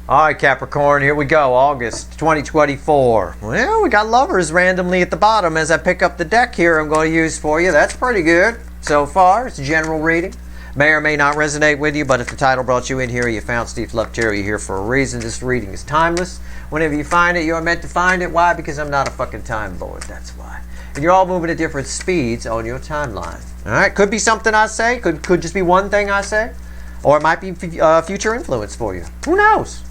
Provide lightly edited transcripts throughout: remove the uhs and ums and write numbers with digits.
All right, Capricorn, here we go. August 2024. Well, we got lovers randomly at the bottom as I pick up the deck here I'm going to use for you. That's pretty good so far. It's a general reading. May or may not resonate with you, but if the title brought you in here, you found Steve Love Terry here for a reason. This reading is timeless. Whenever you find it, you're meant to find it. Why? Because I'm not a fucking time lord. That's why. And you're all moving at different speeds on your timeline. All right? Could be something I say. Could just be one thing I say. Or it might be future influence for you. Who knows?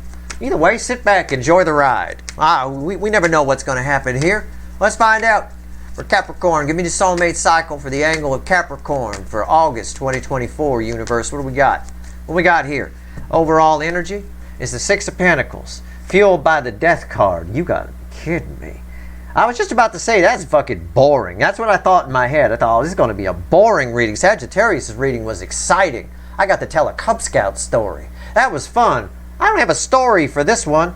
Either way, sit back, enjoy the ride. We never know what's going to happen here. Let's find out. For Capricorn, give me the soulmate cycle for the angle of Capricorn for August 2024 universe. What do we got? What we got here? Overall energy is the Six of Pentacles, fueled by the Death card. You gotta be kidding me. I was just about to say that's fucking boring. That's what I thought in my head. I thought, oh, this is going to be a boring reading. Sagittarius' reading was exciting. I got to tell a Cub Scout story. That was fun. I don't have a story for this one.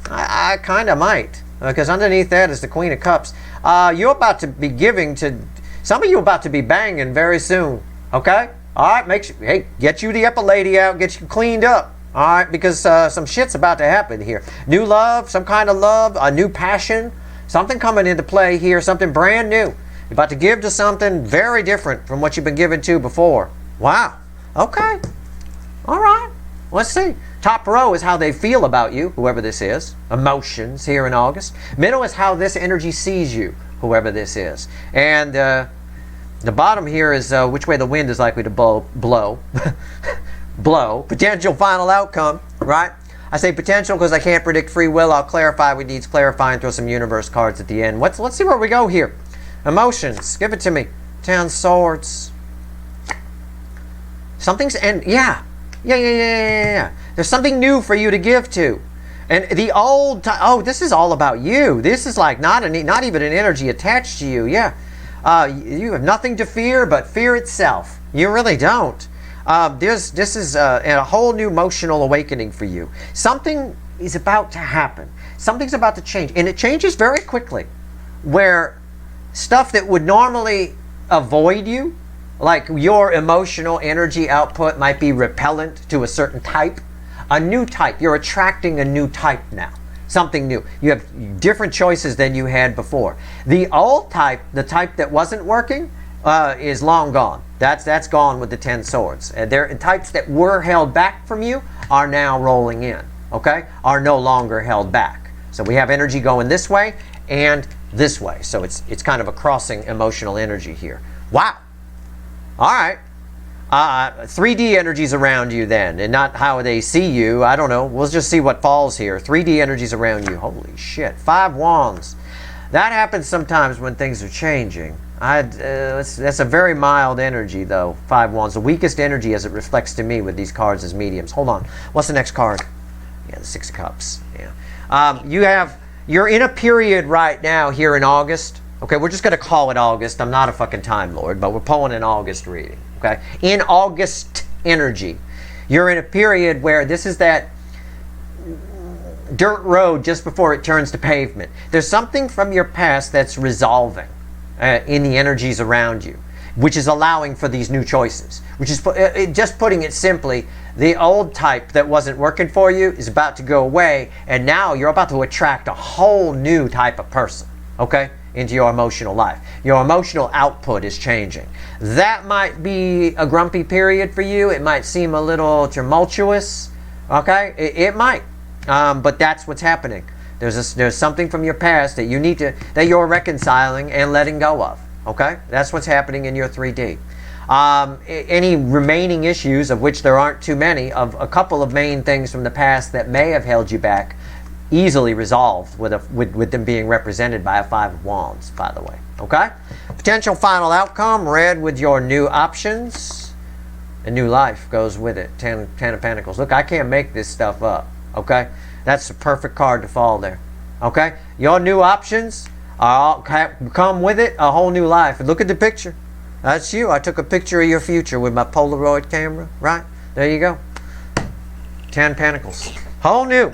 I kind of might, because underneath that is the Queen of Cups. You're about to be giving to, some of you about to be banging very soon, okay? All right, make sure, hey, get you the upper lady out, get you cleaned up, all right? Because some shit's about to happen here. New love, some kind of love, a new passion, something coming into play here, something brand new. You're about to give to something very different from what you've been given to before. Wow, okay, all right, let's see. Top row is how they feel about you, whoever this is. Emotions here in August. Middle is how this energy sees you, whoever this is. And the bottom here is which way the wind is likely to blow. Blow. Potential final outcome, right? I say potential because I can't predict free will. I'll clarify what needs clarifying. Throw some universe cards at the end. Let's see where we go here. Emotions. Give it to me. 10 swords. Something's... and yeah. Yeah. There's something new for you to give to. And the old time, oh, this is all about you. This is like not even an energy attached to you. Yeah. You have nothing to fear but fear itself. You really don't. This is a whole new emotional awakening for you. Something is about to happen. Something's about to change. And it changes very quickly. Where stuff that would normally avoid you, like your emotional energy output might be repellent to a certain type. A new type. You're attracting a new type now. Something new. You have different choices than you had before. The old type, the type that wasn't working, is long gone. That's gone with the 10 swords. There types that were held back from you are now rolling in. Okay? Are no longer held back. So we have energy going this way and this way. So it's kind of a crossing emotional energy here. Wow. All right. 3D energies around you then, and not how they see you. I don't know. We'll just see what falls here. 3D energies around you. Holy shit. 5 wands. That happens sometimes when things are changing. That's a very mild energy, though. 5 wands. The weakest energy as it reflects to me with these cards as mediums. Hold on. What's the next card? Yeah, the 6 of Cups. Yeah. You're in a period right now here in August. Okay, we're just going to call it August. I'm not a fucking Time Lord, but we're pulling an August reading. Okay, in August energy, you're in a period where this is that dirt road just before it turns to pavement. There's something from your past that's resolving in the energies around you, which is allowing for these new choices. Which is just putting it simply, the old type that wasn't working for you is about to go away, and now you're about to attract a whole new type of person. Okay? Into your emotional life. Your emotional output is changing. That might be a grumpy period for you. It might seem a little tumultuous. Okay? It might. But that's what's happening. There's something from your past that that you're reconciling and letting go of. Okay? That's what's happening in your 3D. Any remaining issues, of which there aren't too many, of a couple of main things from the past that may have held you back, easily resolved with them being represented by a 5 of wands, by the way. Okay? Potential final outcome, red with your new options. A new life goes with it. 10 of Pentacles. Look, I can't make this stuff up. Okay? That's the perfect card to fall there. Okay? Your new options come with it a whole new life. Look at the picture. That's you. I took a picture of your future with my Polaroid camera. Right? There you go. 10 Pentacles. Whole new.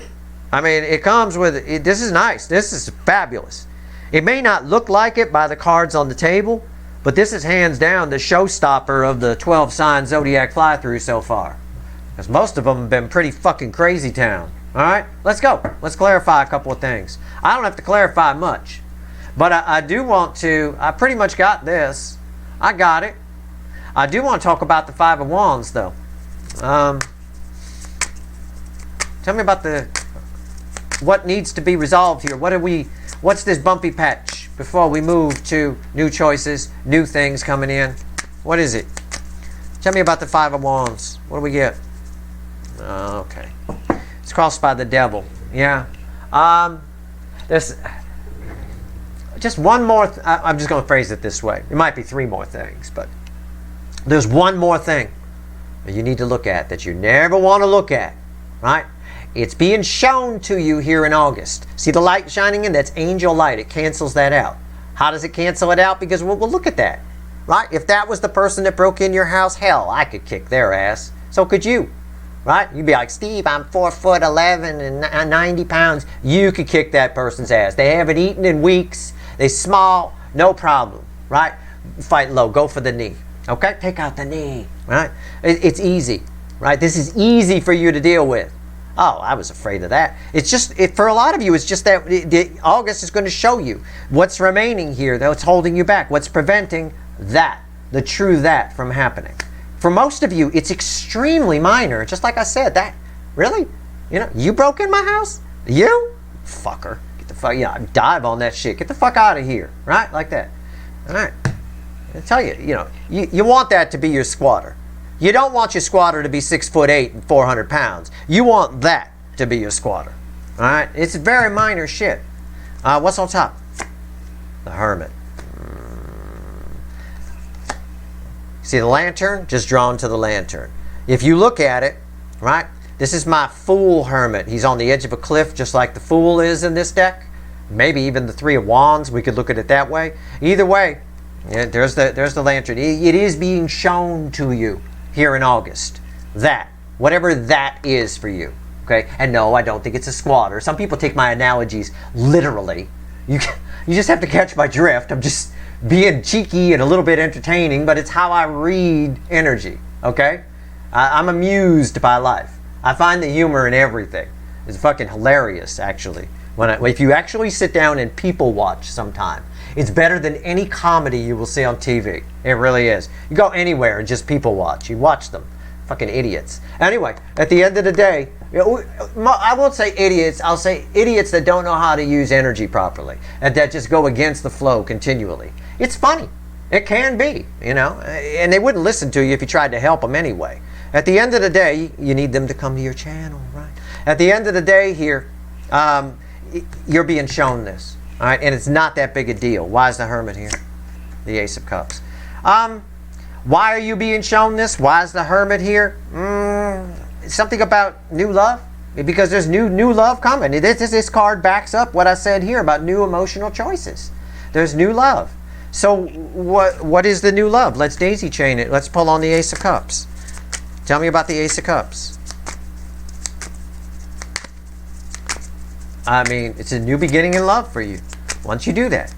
I mean, it comes with it. This is nice. This is fabulous. It may not look like it by the cards on the table, but this is hands down the showstopper of the 12 sign zodiac fly-through so far. Because most of them have been pretty fucking crazy town. All right, let's go. Let's clarify a couple of things. I don't have to clarify much, but I do want to. I pretty much got this. I got it. I do want to talk about the Five of Wands, though. Tell me about what needs to be resolved here. What's this bumpy patch before we move to new choices, new things coming in? What is it? Tell me about the Five of Wands. What do we get? Okay. It's crossed by the devil. Yeah. There's just one more. I'm just going to phrase it this way. It might be three more things, but there's one more thing that you need to look at that you never want to look at, right? It's being shown to you here in August. See the light shining in? That's angel light. It cancels that out. How does it cancel it out? Because we'll look at that, right? If that was the person that broke in your house, hell, I could kick their ass. So could you, right? You'd be like, Steve, I'm 4'11" and 90 pounds. You could kick that person's ass. They haven't eaten in weeks. They small, no problem, right? Fight low. Go for the knee. Okay? Take out the knee, right? It's easy, right? This is easy for you to deal with. Oh, I was afraid of that. It's just, for a lot of you, it's just that August is going to show you what's remaining here, what's holding you back, what's preventing that, the true that from happening. For most of you, it's extremely minor. Just like I said, that, really? You know, you broke in my house? You? Fucker. Get the fuck, dive on that shit. Get the fuck out of here, right? Like that. All right. I tell you, you want that to be your squatter. You don't want your squatter to be 6'8" and 400 pounds. You want that to be your squatter. All right? It's very minor shit. What's on top? The Hermit. See the lantern? Just drawn to the lantern. If you look at it, right? This is my Fool Hermit. He's on the edge of a cliff just like the Fool is in this deck. Maybe even the Three of Wands. We could look at it that way. Either way, yeah, there's the lantern. It is being shown to you here in August. That, whatever that is for you. Okay? And no, I don't think it's a squatter. Some people take my analogies literally. You just have to catch my drift. I'm just being cheeky and a little bit entertaining, but it's how I read energy. Okay? I'm amused by life. I find the humor in everything. It's fucking hilarious, actually. If you actually sit down and people watch sometime, it's better than any comedy you will see on TV. It really is. You go anywhere and just people watch. You watch them. Fucking idiots. Anyway, at the end of the day, I won't say idiots. I'll say idiots that don't know how to use energy properly and that just go against the flow continually. It's funny. It can be, and they wouldn't listen to you if you tried to help them anyway. At the end of the day, you need them to come to your channel, right? At the end of the day here, you're being shown this. All right, and it's not that big a deal. Why is the Hermit here? The Ace of Cups. Why are you being shown this? Why is the Hermit here? Something about new love? Because there's new love coming. This card backs up what I said here about new emotional choices. There's new love. So what is the new love? Let's daisy chain it. Let's pull on the Ace of Cups. Tell me about the Ace of Cups. I mean, it's a new beginning in love for you. Once you do that.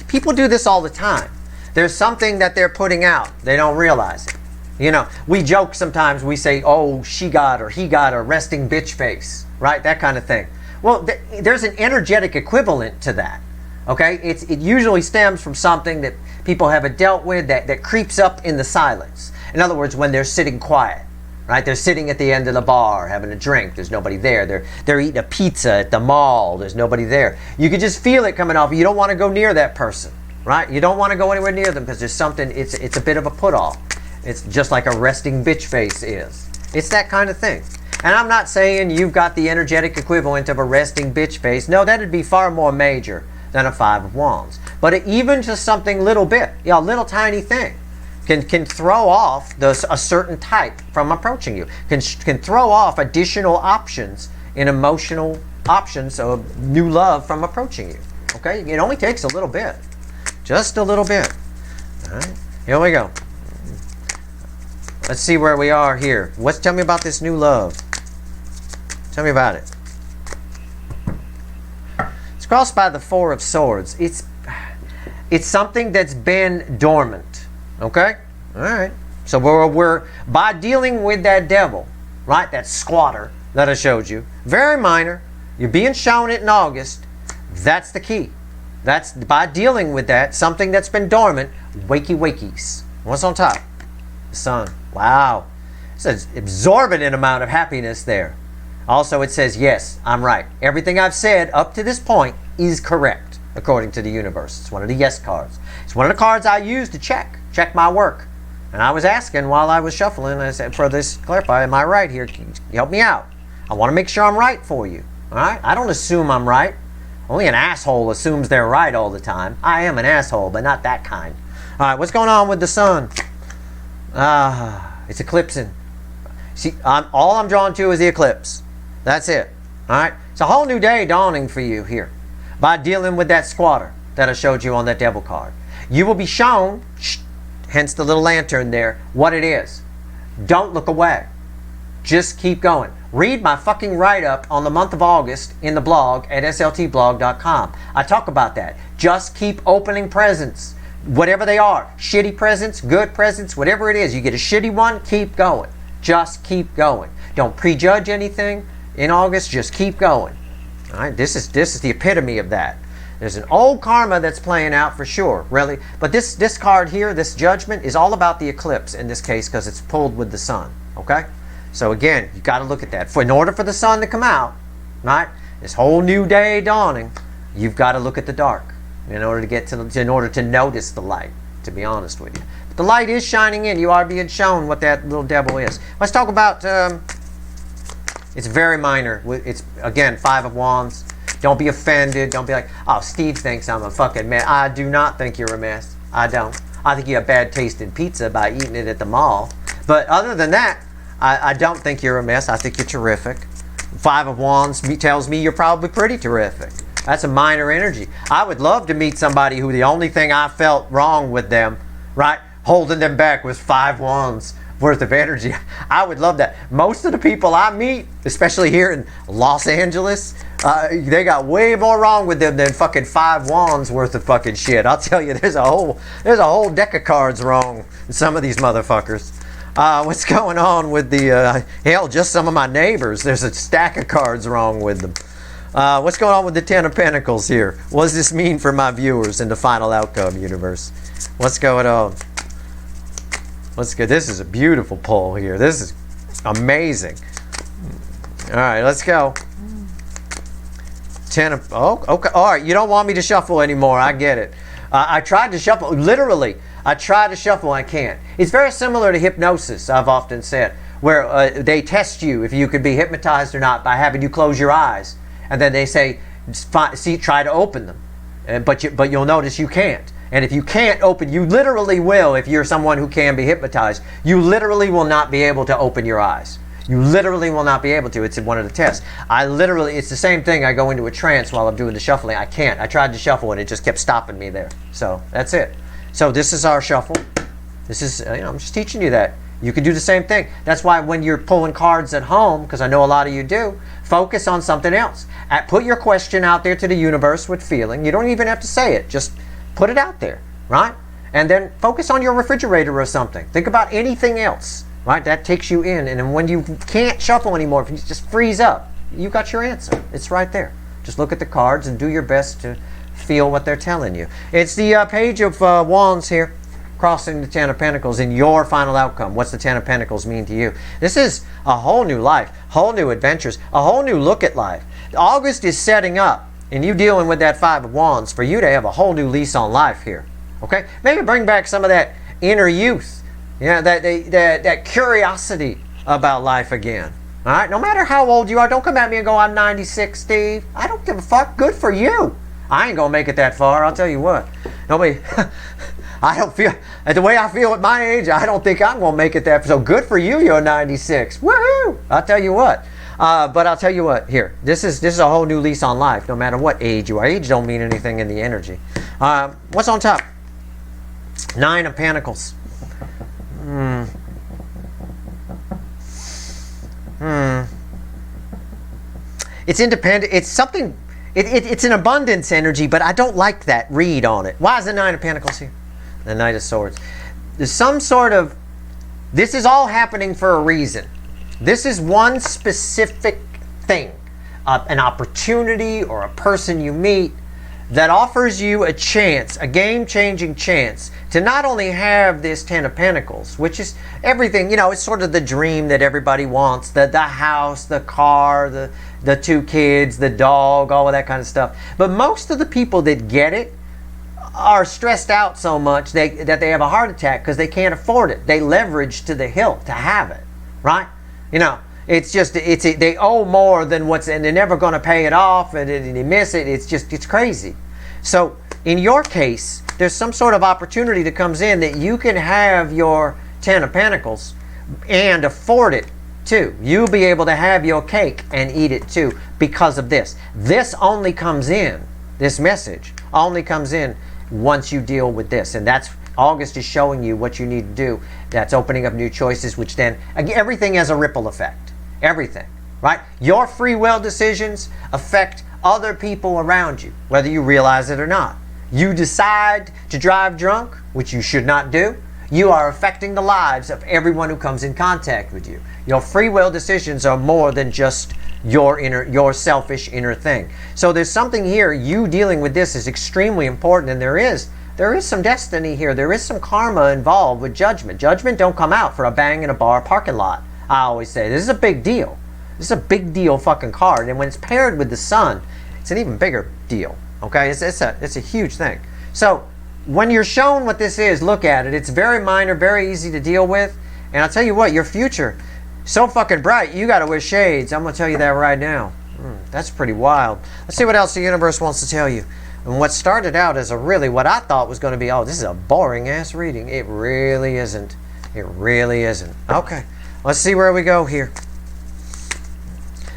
People do this all the time. There's something that they're putting out. They don't realize it. We joke sometimes. We say, oh, she got or he got a resting bitch face. Right? That kind of thing. Well, there's an energetic equivalent to that. Okay? It usually stems from something that people haven't dealt with that creeps up in the silence. In other words, when they're sitting quiet. Right? They're sitting at the end of the bar having a drink. There's nobody there. They're eating a pizza at the mall. There's nobody there. You can just feel it coming off. You don't want to go near that person. Right? You don't want to go anywhere near them because there's something, it's a bit of a put off. It's just like a resting bitch face is. It's that kind of thing. And I'm not saying you've got the energetic equivalent of a resting bitch face. No, that'd be far more major than a Five of Wands. But even just something little bit, a little tiny thing, can throw off a certain type from approaching you. Can throw off additional options in emotional options of new love from approaching you. Okay? It only takes a little bit. Just a little bit. All right? Here we go. Let's see where we are here. Tell me about this new love. Tell me about it. It's crossed by the Four of Swords. It's something that's been dormant. Okay? All right. So we're by dealing with that devil, right? That squatter, that I showed you. Very minor. You're being shown it in August. That's the key. That's by dealing with that, something that's been dormant, wakey wakies. What's on top? The sun. Wow. It's an exorbitant amount of happiness there. Also, it says, yes, I'm right. Everything I've said up to this point is correct, according to the universe. It's one of the yes cards. It's one of the cards I use to check my work. And I was asking while I was shuffling, I said, for this, clarify, am I right here? Can you help me out? I want to make sure I'm right for you. All right? I don't assume I'm right. Only an asshole assumes they're right all the time. I am an asshole, but not that kind. All right, what's going on with the sun? It's eclipsing. See, all I'm drawn to is the eclipse. That's it. All right? It's a whole new day dawning for you here by dealing with that squatter that I showed you on that devil card. You will be shown, hence the little lantern there, what it is. Don't look away. Just keep going. Read my fucking write-up on the month of August in the blog at sltblog.com. I talk about that. Just keep opening presents, whatever they are. Shitty presents, good presents, whatever it is. You get a shitty one, keep going. Just keep going. Don't prejudge anything in August. Just keep going. All right. This is the epitome of that. There's an old karma that's playing out for sure, really. But this card here, this judgment, is all about the eclipse in this case because it's pulled with the sun. Okay. So again, you got to look at that. In order for the sun to come out, right? This whole new day dawning, you've got to look at the dark in order to get to in order to notice the light. To be honest with you, but the light is shining in. You are being shown what that little devil is. Let's talk about. It's very minor. It's again 5 of Wands. Don't be offended. Don't be like, oh, Steve thinks I'm a fucking mess. I do not think you're a mess. I don't. I think you have bad taste in pizza by eating it at the mall. But other than that, I don't think you're a mess. I think you're terrific. 5 of Wands tells me you're probably pretty terrific. That's a minor energy. I would love to meet somebody who the only thing I felt wrong with them, right, holding them back was 5 Wands worth of energy. I would love that. Most of the people I meet, especially here in Los Angeles, they got way more wrong with them than fucking 5 Wands worth of fucking shit. I'll tell you, there's a whole deck of cards wrong with some of these motherfuckers. What's going on with the, hell, just some of my neighbors. There's a stack of cards wrong with them. What's going on with the 10 of Pentacles here? What does this mean for my viewers in the final outcome universe? What's going on? Let's go. This is a beautiful pull here. This is amazing. All right, let's go. 10 of, oh, okay. All right, you don't want me to shuffle anymore. I get it. I tried to shuffle, literally. I tried to shuffle, I can't. It's very similar to hypnosis, I've often said, where they test you if you could be hypnotized or not by having you close your eyes. And then they say, see, try to open them. But you'll notice you can't. And if you can't open, you literally will, if you're someone who can be hypnotized, you literally will not be able to open your eyes. You literally will not be able to. It's in one of the tests. It's the same thing. I go into a trance while I'm doing the shuffling. I can't. I tried to shuffle and it just kept stopping me there. So that's it. So this is our shuffle. This is, I'm just teaching you that. You can do the same thing. That's why when you're pulling cards at home, because I know a lot of you do, focus on something else. Put your question out there to the universe with feeling. You don't even have to say it. Just put it out there, right? And then focus on your refrigerator or something. Think about anything else, right? That takes you in. And then when you can't shuffle anymore, if you just freeze up, you got your answer. It's right there. Just look at the cards and do your best to feel what they're telling you. It's the page of Wands here, crossing the 10 of Pentacles in your final outcome. What's the 10 of Pentacles mean to you? This is a whole new life, whole new adventures, a whole new look at life. August is setting up, and you dealing with that 5 of Wands for you to have a whole new lease on life here. Okay? Maybe bring back some of that inner youth, that curiosity about life again. All right? No matter how old you are, don't come at me and go, I'm 96, Steve. I don't give a fuck. Good for you. I ain't going to make it that far, I'll tell you what. Nobody, I don't feel, the way I feel at my age, I don't think I'm going to make it that far. So good for you, you're 96. Woohoo! I'll tell you what. But I'll tell you what, here, this is a whole new lease on life, no matter what age you are. Age don't mean anything in the energy. What's on top? 9 of Pentacles. It's independent. It's something, it's an abundance energy, but I don't like that read on it. Why is the 9 of Pentacles here? The Knight of Swords. There's some sort of, this is all happening for a reason. This is one specific thing, an opportunity or a person you meet that offers you a chance, a game-changing chance to not only have this Ten of Pentacles, which is everything, it's sort of the dream that everybody wants, the house, the car, the 2 kids, the dog, all of that kind of stuff. But most of the people that get it are stressed out so much that they have a heart attack because they can't afford it. They leverage to the hilt to have it, right? It's just, they owe more than and they're never going to pay it off, and they miss it. It's crazy. So in your case, there's some sort of opportunity that comes in that you can have your Ten of Pentacles and afford it too. You'll be able to have your cake and eat it too because of this. This only comes in, this message only comes in once you deal with this. And that's, August is showing you what you need to do. That's opening up new choices, which then, everything has a ripple effect. Everything, right? Your free will decisions affect other people around you, whether you realize it or not. You decide to drive drunk, which you should not do. You are affecting the lives of everyone who comes in contact with you. Your free will decisions are more than just your selfish inner thing. So there's something here. You dealing with this is extremely important, and there is some destiny here. There is some karma involved with judgment. Judgment don't come out for a bang in a bar parking lot. I always say this is a big deal. This is a big deal fucking card, and when it's paired with the sun, it's an even bigger deal. Okay, it's a huge thing. So when you're shown what this is, look at it. It's very minor, very easy to deal with, and I'll tell you what, your future, so fucking bright. You got to wear shades. I'm gonna tell you that right now. That's pretty wild. Let's see what else the universe wants to tell you. And what started out as what I thought was going to be, this is a boring ass reading. It really isn't. It really isn't. Okay. Let's see where we go here.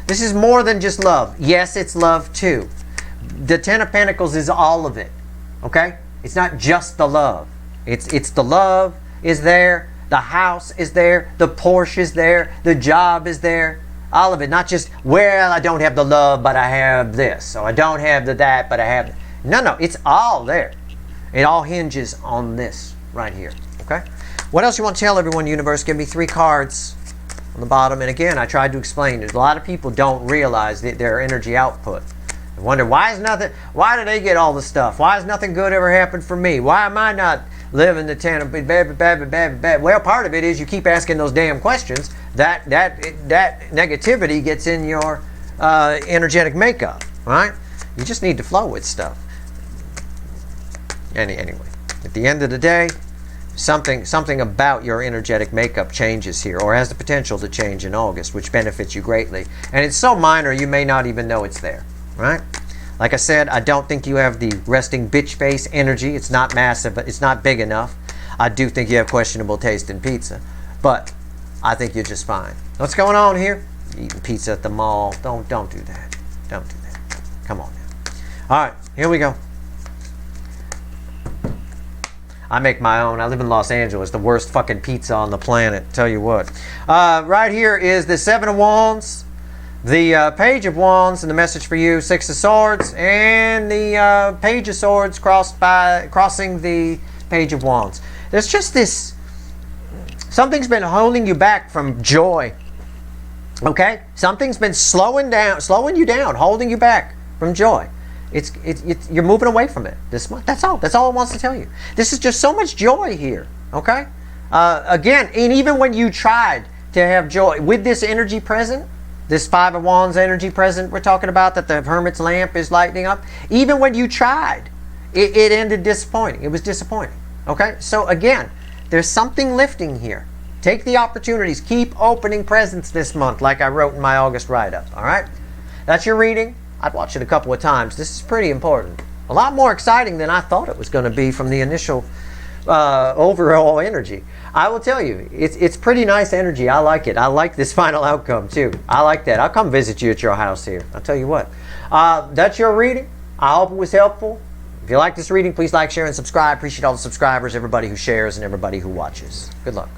This is more than just love. Yes, it's love too. The Ten of Pentacles is all of it. Okay? It's not just the love. It's the love is there. The house is there. The Porsche is there. The job is there. All of it. Not just, I don't have the love, but I have this. So I don't have that, but I have. No. It's all there. It all hinges on this right here. Okay? What else you want to tell everyone, universe? Give me 3 cards on the bottom. And again, I tried to explain it. A lot of people don't realize their energy output. They wonder, why do they get all the stuff? Why has nothing good ever happened for me? Why am I not living the 10 of bad? Well, part of it is you keep asking those damn questions. That negativity gets in your energetic makeup, right? You just need to flow with stuff. Anyway, at the end of the day, something about your energetic makeup changes here, or has the potential to change in August, which benefits you greatly. And it's so minor you may not even know it's there, right? Like I said, I don't think you have the resting bitch face energy. It's not massive, but it's not big enough. I do think you have questionable taste in pizza, but I think you're just fine. What's going on here? Eating pizza at the mall. Don't do that. Don't do that. Come on now. All right, here we go. I make my own. I live in Los Angeles, the worst fucking pizza on the planet. Tell you what. Right here is the 7 of Wands, the Page of Wands, and the message for you, 6 of Swords, and the Page of Swords crossing the Page of Wands. There's just this, something's been holding you back from joy. Okay? Something's been slowing you down, holding you back from joy. You're moving away from it this month. That's all it wants to tell you. This is just so much joy here. Okay? Again, and even when you tried to have joy with this energy present, this 5 of Wands energy present we're talking about, that the Hermit's lamp is lighting up, even when you tried, it ended disappointing. It was disappointing. Okay? So again, there's something lifting here. Take the opportunities. Keep opening presents this month, like I wrote in my August write-up. All right? That's your reading. I'd watch it a couple of times. This is pretty important. A lot more exciting than I thought it was going to be from the initial overall energy. I will tell you, it's pretty nice energy. I like it. I like this final outcome too. I like that. I'll come visit you at your house here. I'll tell you what. That's your reading. I hope it was helpful. If you like this reading, please like, share, and subscribe. Appreciate all the subscribers, everybody who shares, and everybody who watches. Good luck.